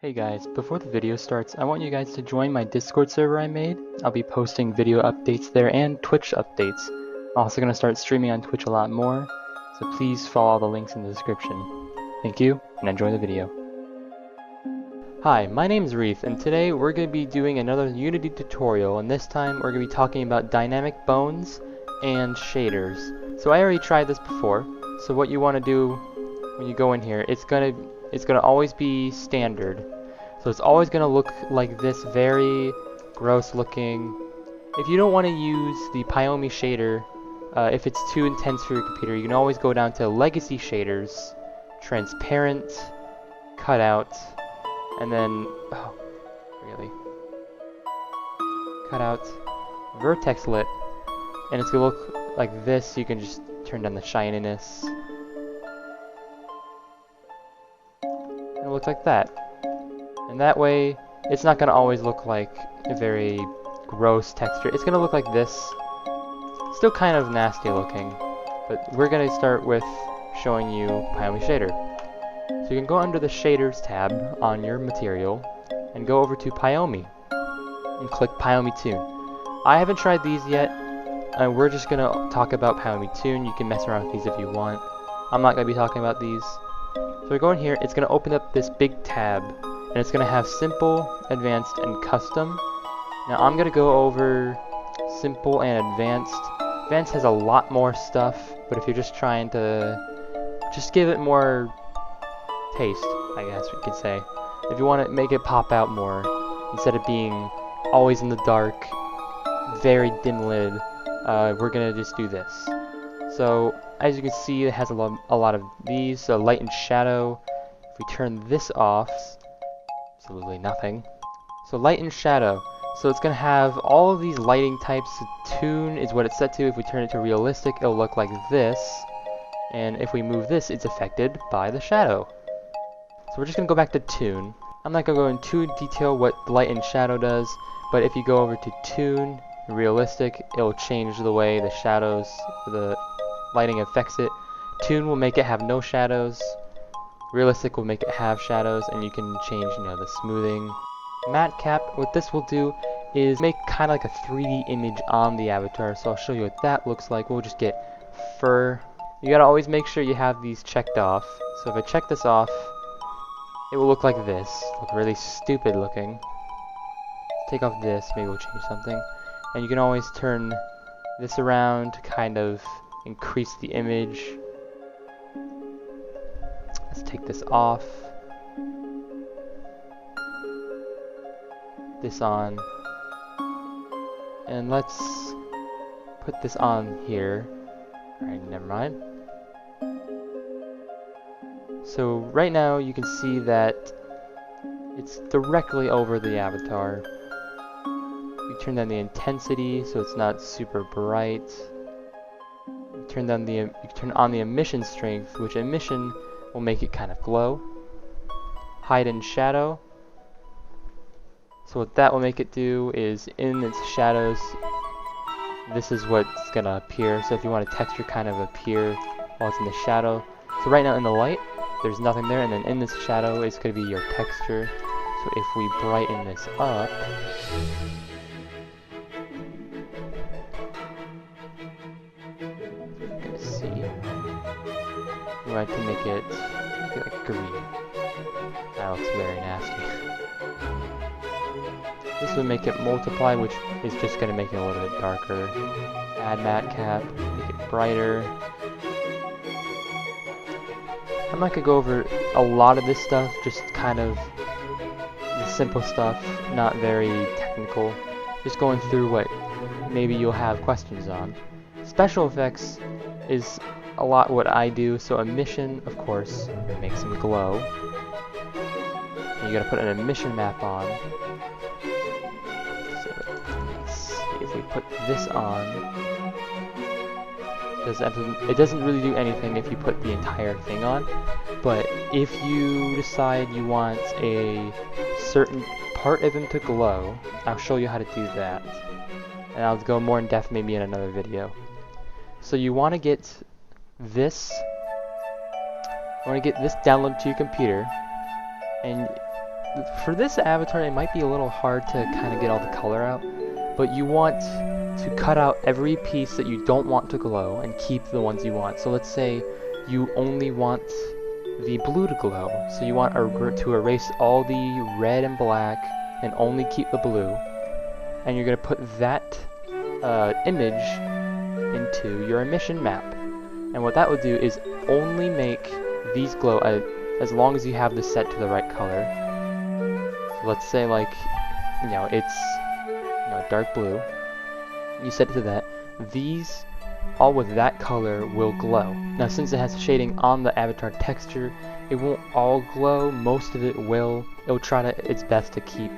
Hey guys, before the video starts, I want you guys to join my Discord server I made. I'll be posting video updates there and Twitch updates. I'm also going to start streaming on Twitch a lot more, so please follow all the links in the description. Thank you, and enjoy the video. Hi, my name's Reef, and today we're going to be doing another Unity tutorial, and this time we're going to be talking about dynamic bones and shaders. So I already tried this before, so what you want to do when you go in here, it's gonna always be standard. So it's always gonna look like this very gross looking. If you don't want to use the Pyomi shader, if it's too intense for your computer, you can always go down to legacy shaders, transparent, cutout, and then cutout, vertex lit, and it's gonna look like this. So you can just turn down the shininess. It looks like that, and that way it's not going to always look like a very gross texture. It's going to look like this, still kind of nasty looking, but we're going to start with showing you Pyomi shader. So you can go under the shaders tab on your material and go over to Pyomi and click Pyomi Toon. I haven't tried these yet, and we're just going to talk about Pyomi Toon. You can mess around with these if you want. I'm not going to be talking about these. So we go in here, it's going to open up this big tab, and it's going to have Simple, Advanced, and Custom. Now I'm going to go over Simple and Advanced. Advanced has a lot more stuff, but if you're just trying to just give it more taste, I guess we could say. If you want to make it pop out more, instead of being always in the dark, very dim lit, we're going to just do this. So as you can see, it has a lot of these. So light and shadow. If we turn this off, absolutely nothing. So light and shadow. So it's going to have all of these lighting types. Toon is what it's set to. If we turn it to realistic, it'll look like this. And if we move this, it's affected by the shadow. So we're just going to go back to Toon. I'm not going to go into too detail what light and shadow does, but if you go over to Toon, realistic, it'll change the way the shadows, the lighting affects it. Toon will make it have no shadows. Realistic will make it have shadows, and you can change, the smoothing. Matte cap, what this will do is make kind of like a 3D image on the avatar. So I'll show you what that looks like. We'll just get fur. You gotta always make sure you have these checked off. So if I check this off, it will look like this. Look really stupid looking. Take off this, maybe we'll change something. And you can always turn this around to kind of increase the image. Let's take this off. This on. And let's put this on here. Alright, never mind. So right now you can see that it's directly over the avatar. You turn down the intensity so it's not super bright. You turn on the emission strength, which emission will make it kind of glow. Hide and shadow. So what that will make it do is in its shadows, this is what's gonna appear. So if you want a texture kind of appear while it's in the shadow. So right now in the light, there's nothing there, and then in this shadow it's gonna be your texture. So if we brighten this up, we want to make it like green. That looks very nasty. This would make it multiply, which is just going to make it a little bit darker. Add matte cap, make it brighter. I'm not going to go over a lot of this stuff, just kind of the simple stuff, not very technical. Just going through what maybe you'll have questions on. Special effects is a lot what I do. So emission, of course, makes them glow. And you gotta put an emission map on. So let's see if we put this on. It doesn't really do anything if you put the entire thing on. But if you decide you want a certain part of him to glow, I'll show you how to do that. And I'll go more in depth maybe in another video. So you want to get this. I want to get this downloaded to your computer, and for this avatar, it might be a little hard to kind of get all the color out, but you want to cut out every piece that you don't want to glow and keep the ones you want. So let's say you only want the blue to glow, so you want to erase all the red and black and only keep the blue, and you're going to put that image into your emission map. And what that would do is only make these glow as long as you have this set to the right color. So let's say, like, you know, it's, you know, dark blue. You set it to that. These, all with that color, will glow. Now, since it has shading on the avatar texture, it won't all glow. Most of it will. It'll try its best to keep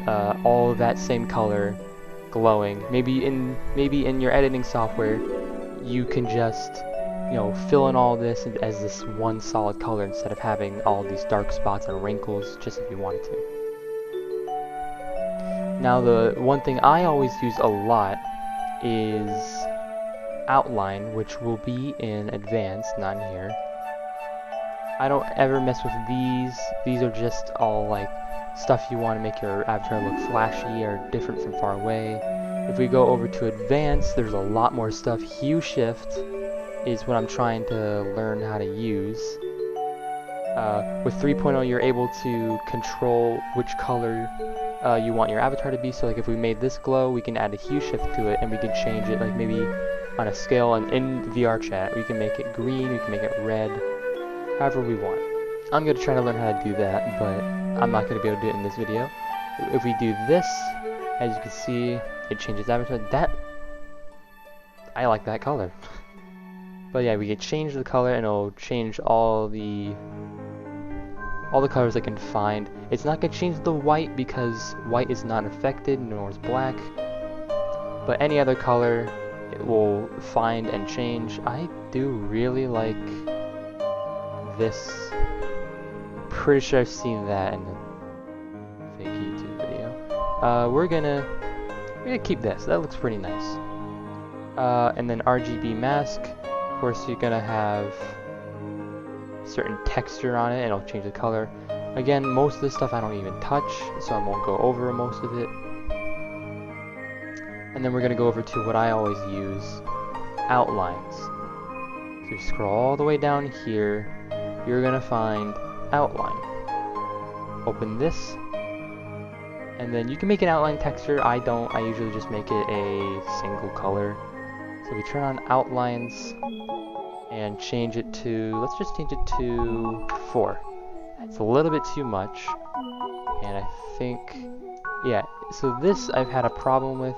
all of that same color glowing. Maybe in your editing software, you can just, you know, fill in all this as this one solid color instead of having all these dark spots and wrinkles, just if you wanted to. Now, the one thing I always use a lot is outline, which will be in advanced, not in here. I don't ever mess with these. These are just all like stuff you want to make your avatar look flashy or different from far away. If we go over to advanced, there's a lot more stuff. Hue Shift is what I'm trying to learn how to use. With 3.0, you're able to control which color you want your avatar to be. So like if we made this glow, we can add a hue shift to it and we can change it like maybe on a scale, and in VRChat we can make it green, we can make it red, however we want. I'm going to try to learn how to do that, but I'm not going to be able to do it in this video. If we do this, as you can see, it changes avatar. That, I like that color. But yeah, we can change the color and it'll change all the colors I can find. It's not going to change the white because white is not affected, nor is black. But any other color, it will find and change. I do really like this. Pretty sure I've seen that in a fake YouTube video. We're gonna keep this. That looks pretty nice. And then Rgb Mask. Of course, you're gonna have certain texture on it, and it'll change the color. Again, most of this stuff I don't even touch, so I won't go over most of it. And then we're gonna go over to what I always use, outlines. So you scroll all the way down here, you're gonna find outline. Open this, and then you can make an outline texture. I don't. I usually just make it a single color. So we turn on outlines and change it to, let's just change it to 4. It's a little bit too much, and I think, yeah, so this I've had a problem with.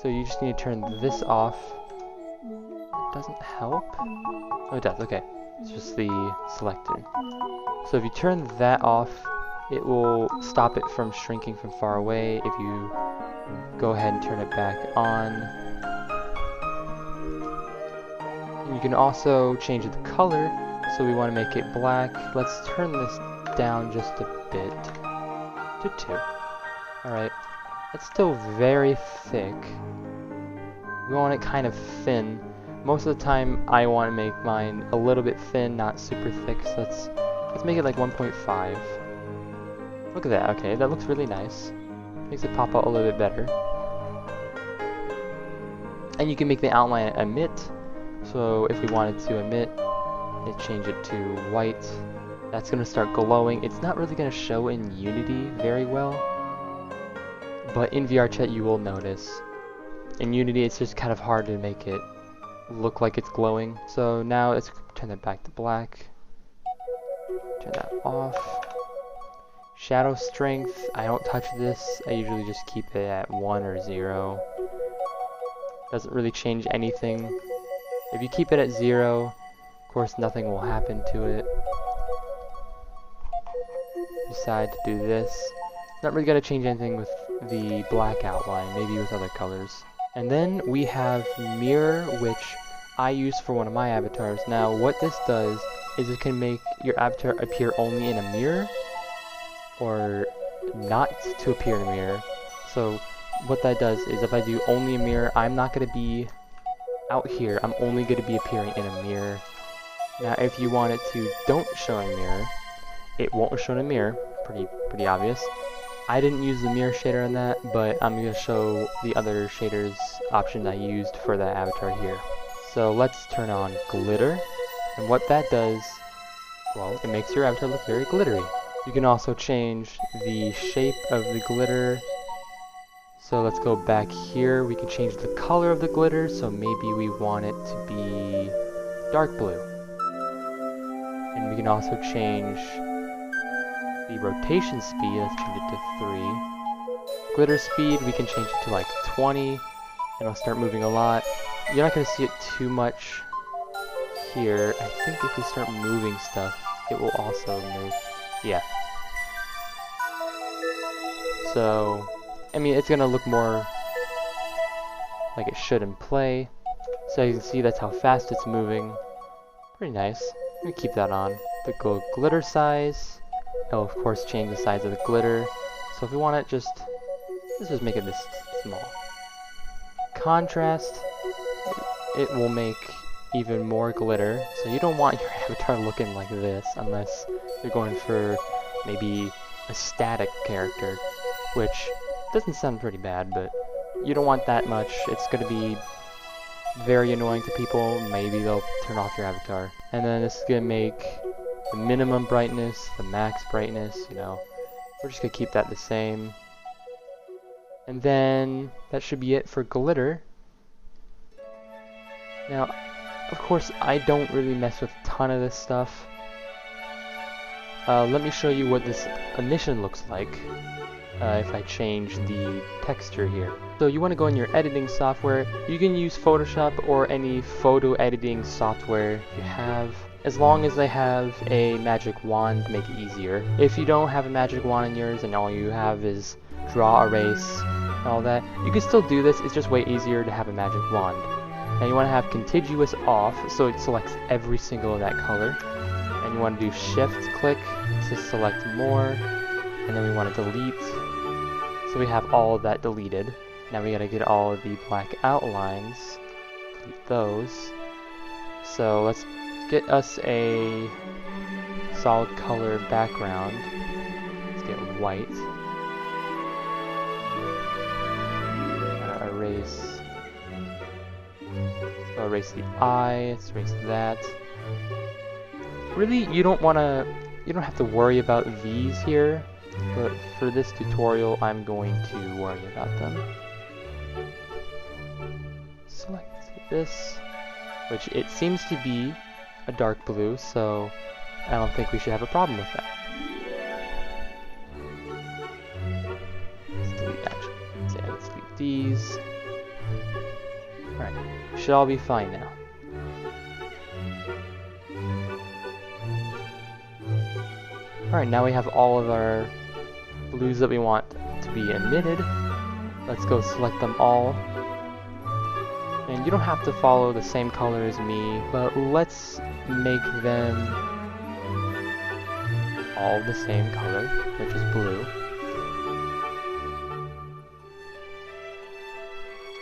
So you just need to turn this off. It doesn't help? Oh, it does, okay. It's just the selector. So if you turn that off, it will stop it from shrinking from far away. If you go ahead and turn it back on, you can also change the color. So we want to make it black. Let's turn this down just a bit to 2. Alright, that's still very thick. We want it kind of thin. Most of the time I want to make mine a little bit thin, not super thick, so let's make it like 1.5. Look at that, okay, that looks really nice. Makes it pop out a little bit better. And you can make the outline emit. So if we wanted to emit, change it to white. That's going to start glowing. It's not really going to show in Unity very well, but in VRChat you will notice. In Unity it's just kind of hard to make it look like it's glowing. So now let's turn that back to black. Turn that off. Shadow strength, I don't touch this. I usually just keep it at 1 or 0. Doesn't really change anything. If you keep it at 0, of course nothing will happen to it. Decide to do this. It's not really going to change anything with the black outline, maybe with other colors. And then we have mirror, which I use for one of my avatars. Now what this does is it can make your avatar appear only in a mirror, or not to appear in a mirror. So what that does is if I do only a mirror, I'm not going to be out here, I'm only going to be appearing in a mirror. Now if you want it to don't show in a mirror, it won't show in a mirror. pretty obvious. I didn't use the mirror shader on that, but I'm going to show the other shaders option I used for that avatar here. So let's turn on glitter, and what that does, well, it makes your avatar look very glittery. You can also change the shape of the glitter. So let's go back here. We can change the color of the glitter, so maybe we want it to be dark blue. And we can also change the rotation speed. Let's change it to 3. Glitter speed, we can change it to like 20, and it'll start moving a lot. You're not going to see it too much here. I think if we start moving stuff, it will also move. Yeah. So, I mean, it's going to look more like it should in play. So you can see that's how fast it's moving. Pretty nice. I'm going to keep that on. The glitter size, it'll of course change the size of the glitter. So if we want it let's just make it this small. Contrast, it will make even more glitter. So you don't want your avatar looking like this unless you're going for maybe a static character, which doesn't sound pretty bad, but you don't want that much. It's going to be very annoying to people. Maybe they'll turn off your avatar. And then this is going to make the minimum brightness, the max brightness, you know. We're just going to keep that the same. And then that should be it for glitter. Now, of course, I don't really mess with a ton of this stuff. Let me show you what this emission looks like if I change the texture here. So you want to go in your editing software. You can use Photoshop or any photo editing software you have, as long as they have a magic wand to make it easier. If you don't have a magic wand in yours and all you have is draw, erase, and all that, you can still do this. It's just way easier to have a magic wand. Now you want to have contiguous off, so it selects every single of that color. And you want to do shift click to select more, and then we want to delete. So we have all of that deleted. Now we gotta get all of the black outlines, delete those. So let's get us a solid color background. Let's get white. Erase. So erase the eye, let's erase that. Really, you don't have to worry about these here, but for this tutorial, I'm going to worry about them. Select this, which it seems to be a dark blue, so I don't think we should have a problem with that. Let's delete that. Let's delete these. Alright, should all be fine now. Alright, now we have all of our blues that we want to be emitted. Let's go select them all. And you don't have to follow the same color as me, but let's make them all the same color, which is blue.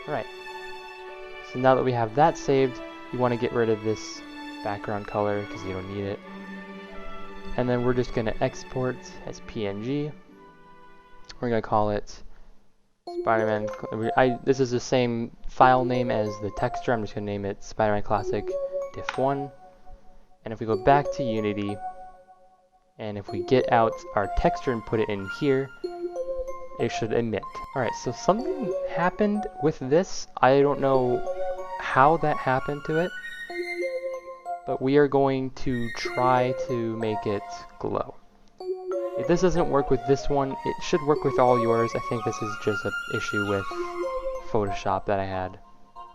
Alright. So now that we have that saved, you want to get rid of this background color because you don't need it. And then we're just going to export as PNG. We're going to call it Spider-Man. This is the same file name as the texture. I'm just going to name it Spider-Man Classic Diff1. And if we go back to Unity, and if we get out our texture and put it in here, it should emit. Alright, so something happened with this. I don't know how that happened to it, but we are going to try to make it glow. If this doesn't work with this one, it should work with all yours. I think this is just an issue with Photoshop that I had.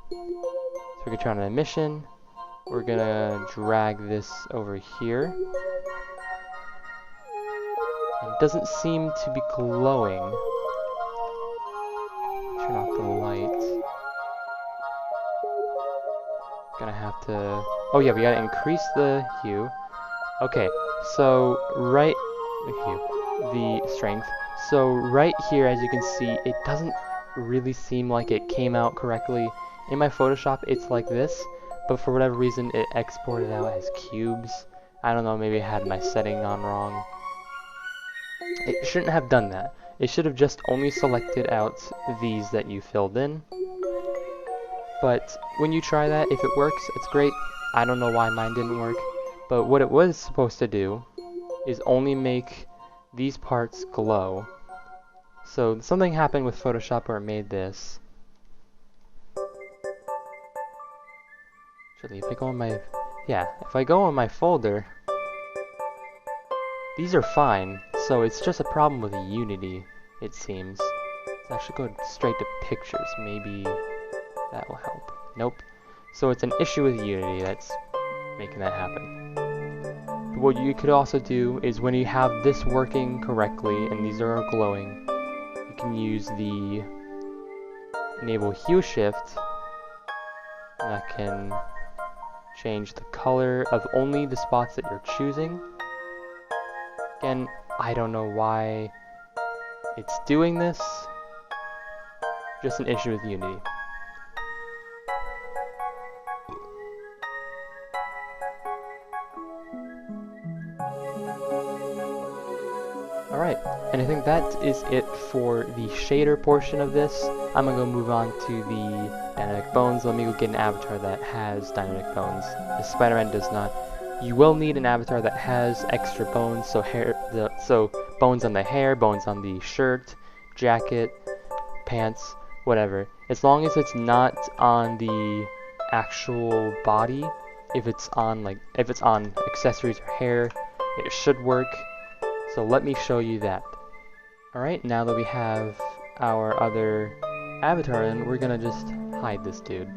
So we can turn on emission. We're gonna drag this over here. It doesn't seem to be glowing. Turn off the light. Gonna have to... Oh yeah, we gotta increase the hue. Okay, so the strength. So right here, as you can see, it doesn't really seem like it came out correctly. In my Photoshop, it's like this, but for whatever reason, it exported out as cubes. I don't know, maybe I had my setting on wrong. It shouldn't have done that. It should have just only selected out these that you filled in. But when you try that, if it works, it's great. I don't know why mine didn't work. But what it was supposed to do is only make these parts glow. So something happened with Photoshop where it made this. Actually, if I go on my... yeah, if I go on my folder, these are fine. So it's just a problem with Unity, it seems. So I should go straight to pictures. Maybe that will help. Nope. So it's an issue with Unity that's making that happen. But what you could also do is when you have this working correctly and these are glowing, you can use the enable Hue Shift, and that can change the color of only the spots that you're choosing. Again, I don't know why it's doing this. Just an issue with Unity. Alright, and I think that is it for the shader portion of this. I'm gonna go move on to the dynamic bones. Let me go get an avatar that has dynamic bones. The Spider-Man does not. You will need an avatar that has extra bones, so bones on the hair, bones on the shirt, jacket, pants, whatever. As long as it's not on the actual body, if it's on accessories or hair, it should work. So let me show you that. Alright, now that we have our other avatar in, we're gonna just hide this dude.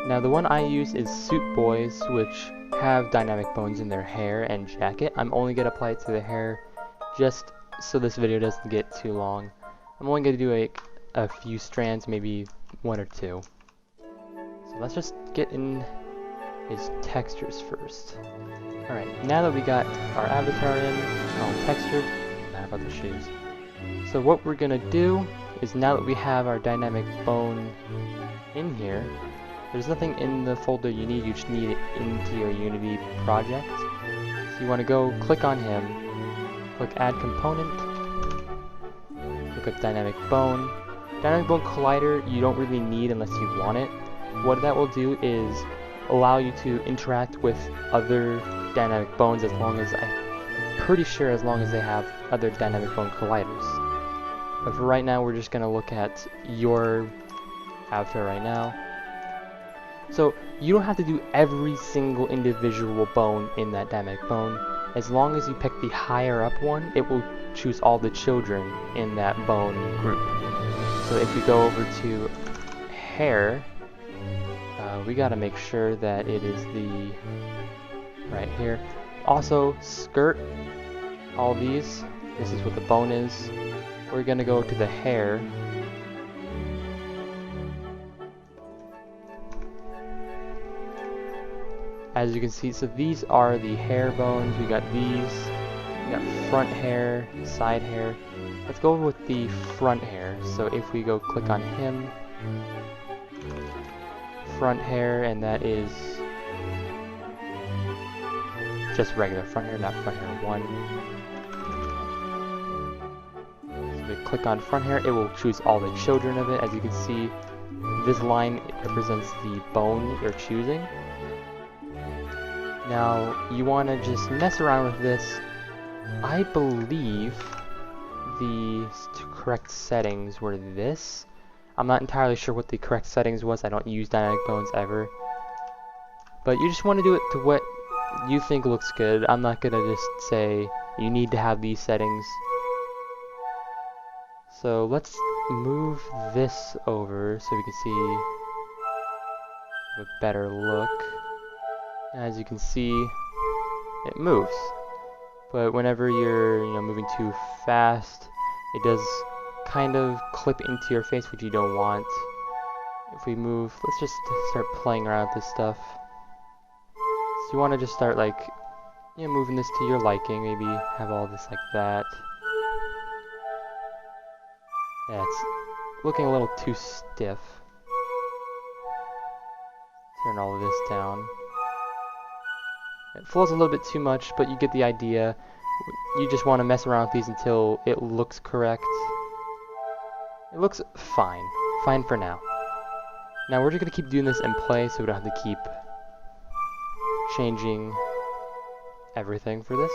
Now the one I use is Suit Boys, which have dynamic bones in their hair and jacket. I'm only gonna apply it to the hair just so this video doesn't get too long. I'm only gonna do a few strands, maybe one or two. So let's just get in his textures first. Alright, now that we got our avatar in, all textured, how about the shoes? So what we're gonna do is now that we have our dynamic bone in here, there's nothing in the folder you need, you just need it into your Unity project. So you want to go click on him, click add component, look up dynamic bone. Dynamic bone collider you don't really need unless you want it. What that will do is allow you to interact with other dynamic bones as long as as long as they have other dynamic bone colliders. But for right now, we're just going to look at your avatar right now. So you don't have to do every single individual bone in that dynamic bone. As long as you pick the higher up one, it will choose all the children in that bone group. So if we go over to hair, we gotta make sure that it is the right here. Also, skirt, all these, this is what the bone is. We're gonna go to the hair. As you can see, so these are the hair bones. We got these, we got front hair, side hair. Let's go with the front hair. So if we go click on him, front hair, and that is just regular front hair, not front hair 1. So we click on front hair, it will choose all the children of it. As you can see, this line represents the bone you're choosing. Now, you want to just mess around with this. I believe the correct settings were this. I'm not entirely sure what the correct settings was. I don't use dynamic bones ever. But you just want to do it to what you think looks good. I'm not going to just say you need to have these settings. So let's move this over so we can see a better look. As you can see, it moves. But whenever you're, moving too fast, it does kind of clip into your face, which you don't want. If we move, let's just start playing around with this stuff. So you want to just start moving this to your liking. Maybe have all this like that. Yeah, it's looking a little too stiff. Turn all of this down. It flows a little bit too much, but you get the idea. You just want to mess around with these until it looks correct. It looks fine. Fine for now. Now we're just going to keep doing this in play so we don't have to keep changing everything for this.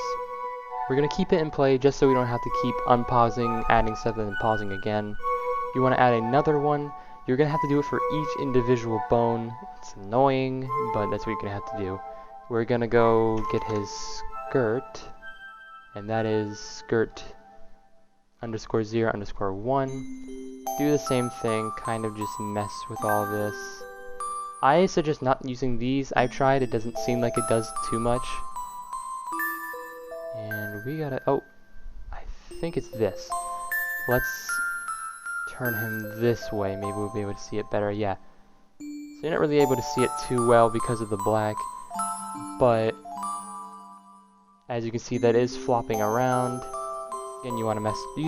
We're going to keep it in play just so we don't have to keep unpausing, adding stuff, and then pausing again. You want to add another one, you're going to have to do it for each individual bone. It's annoying, but that's what you're going to have to do. We're going to go get his skirt, and that is skirt underscore 0 underscore 1. Do the same thing, kind of just mess with all this. I suggest not using these. I've tried, it doesn't seem like it does too much. And we gotta, oh, I think it's this. Let's turn him this way, maybe we'll be able to see it better, yeah. So you're not really able to see it too well because of the black, but as you can see that is flopping around. Again, you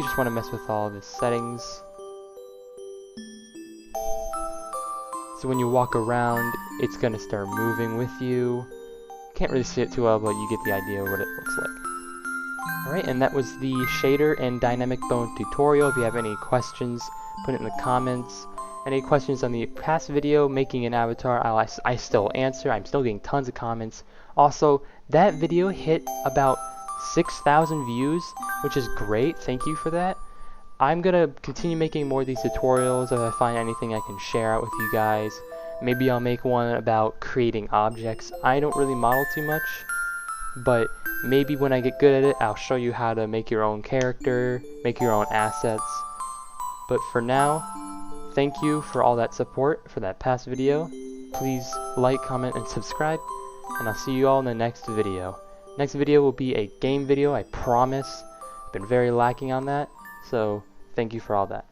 just want to mess with all the settings. So when you walk around, it's gonna start moving with you. Can't really see it too well, but you get the idea of what it looks like. Alright, and that was the shader and dynamic bone tutorial. If you have any questions, put it in the comments. Any questions on the past video, making an avatar, I still answer. I'm still getting tons of comments. Also, that video hit about 6,000 views, which is great. Thank you for that. I'm gonna continue making more of these tutorials if I find anything I can share out with you guys. Maybe I'll make one about creating objects. I don't really model too much, but maybe when I get good at it, I'll show you how to make your own character, make your own assets. But for now, thank you for all that support for that past video. Please like, comment, and subscribe, and I'll see you all in the next video. Next video will be a game video, I promise. I've been very lacking on that, so thank you for all that.